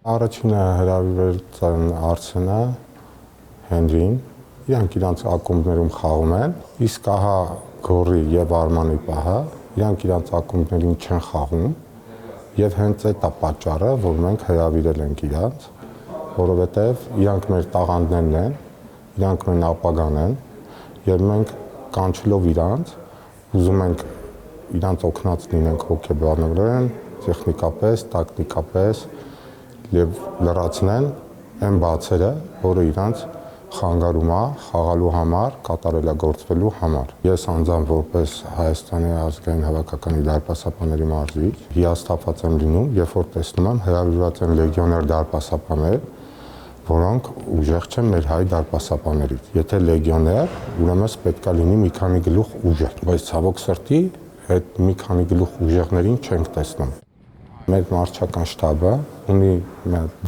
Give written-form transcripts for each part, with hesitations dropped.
Առաջինը հրավիրված են Արսենը, Հենրին, իրանք իրանց ակումբներում խաղում են, իսկ ահա Գորի եւ Արմանի պահը, իրանք իրանց ակումբներին չեն խաղում, եւ հենց այդ է պատճառը, որ մենք հրավիրել ենք իրանց, որովհետեւ իրանք մեր տաղանդներն են, իրանք մեր ապագան են, եւ մենք կանչելով իրանց, ուզում ենք իրանց օգնած լինենք հոգեբանորեն, տեխնիկապես, տակտիկապես եւ լրացնեն այն բացերը, որը իրանց խանգարում է խաղալու համար, կատարելագործվելու համար։ Ես անձամբ որպես Հայաստանի ազգային հավաքականի դարպասապանների մարզիչ հիասթափված եմ լինում, երբ որ տեսնում եմ հրավիրված են լեգիոներ դարպասապաններ, որոնք ուժեղ չեն մեր հայ դարպասապաներից։ Եթե լեգիոներ, ուրեմն պետք է լինի մի քանի գլուխ ուժեղ, բայց ցավոք սրտի այդ մի քանի գլուխ ուժեղներին չենք տեսնում։ Մեր մարզչական շտաբը ունի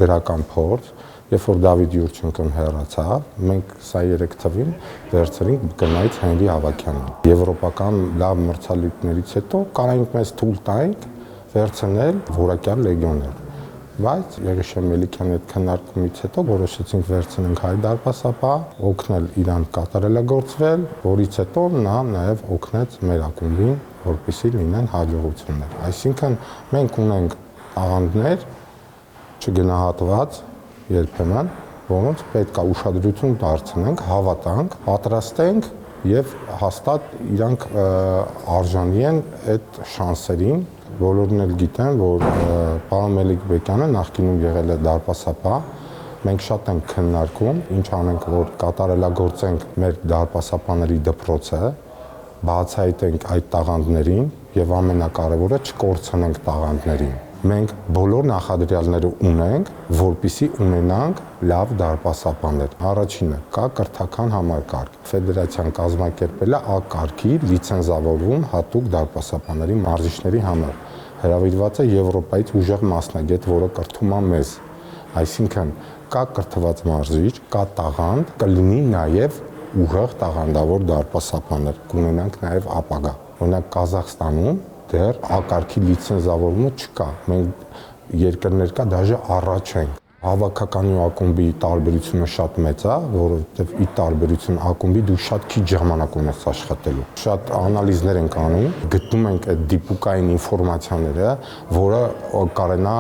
դրական փորձ, երբ որ Դավիթ Յուրչենկոն հեռացավ, մենք սա 3 թվին վերցրինք գնայից Հենրի Ավագյանին։ Եվրոպական լավ մրցանակներից հետո կարանք մեզ թույլ տայինք վերցնել որակյալ լեգիոներ։ Բայց Երեշե Մելիքյանի հետ քննարկումից հետո որոշեցինք վերցնենք հայ դարպասապահ, օգնել իրան կատարելագործվել, որից հետո նա նաև օգնեց մեր ակումբին, որպեսզի լինեն հաջողություններ։ Այսինքն մենք ունենք տաղանդներ չգնահատված երբեմն, որոնց պետք է ուշադրություն դարձնենք, հավատանք, պատրաստենք եւ հաստատ իրանք արժանի են այդ շանսերին։ Բոլորն էլ գիտեն, որ պարոն Մելիք-Բեկյանը նախկինում եղել է դարպասապահ, մենք շատ ենք քննարկում, ինչ անենք, որ կատարելագործենք մեր դարպասապաների դպրոցը, բացահայտենք այդ տաղանդներին եւ ամենակարևորը չկորցնենք տաղանդներին։ Մենք բոլոր նախադրյալները ունենք, որպեսզի ունենանք լավ դարպասապաններ։ Առաջինը կա կրթական համակարգ։ Ֆեդերացիան կազմակերպել է A կարգի լիցենզավորում հատուկ դարպասապանների մարզիչների համար։ Հրավիրված է Եվրոպայից ուժեղ մասնագետ, որը կրթում է մեզ։ Այսինքն կա կրթված մարզիչ, կա տաղանդ, կլինի նաև ուժեղ տաղանդավոր դարպասապաններ, կունենանք նաև ապագա։ Օրինակ Կազախստանում դեռ A կարգի լիցենզավորումը չկա։ Մենք երկրներ կա դաժե առաջ ենք։ Հավաքականի ու ակումբի տարբերությունը շատ մեծ է, որովհետև ի տարբերություն ակումբի դու շատ քիչ ժամանակ ունես աշխատելու։ Շատ անալիզներ ենք անում, գտնում ենք այդ դիպուկային ինֆորմացիաները, որը կարենա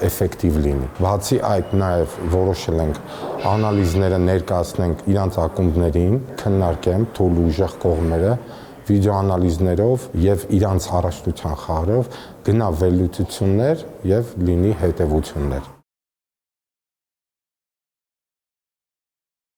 էֆեկտիվ լինի։ Բացի այդ նաև որոշել ենք անալիզները ներկայացնենք իրանց ակումբներին, քննարկեմ թույլ ուժեղ կողմերը, վիդեոանալիզներով եւ իրանց առաջնության խաղերով գնա վերլուծություններ եւ լինի հետեւություններ։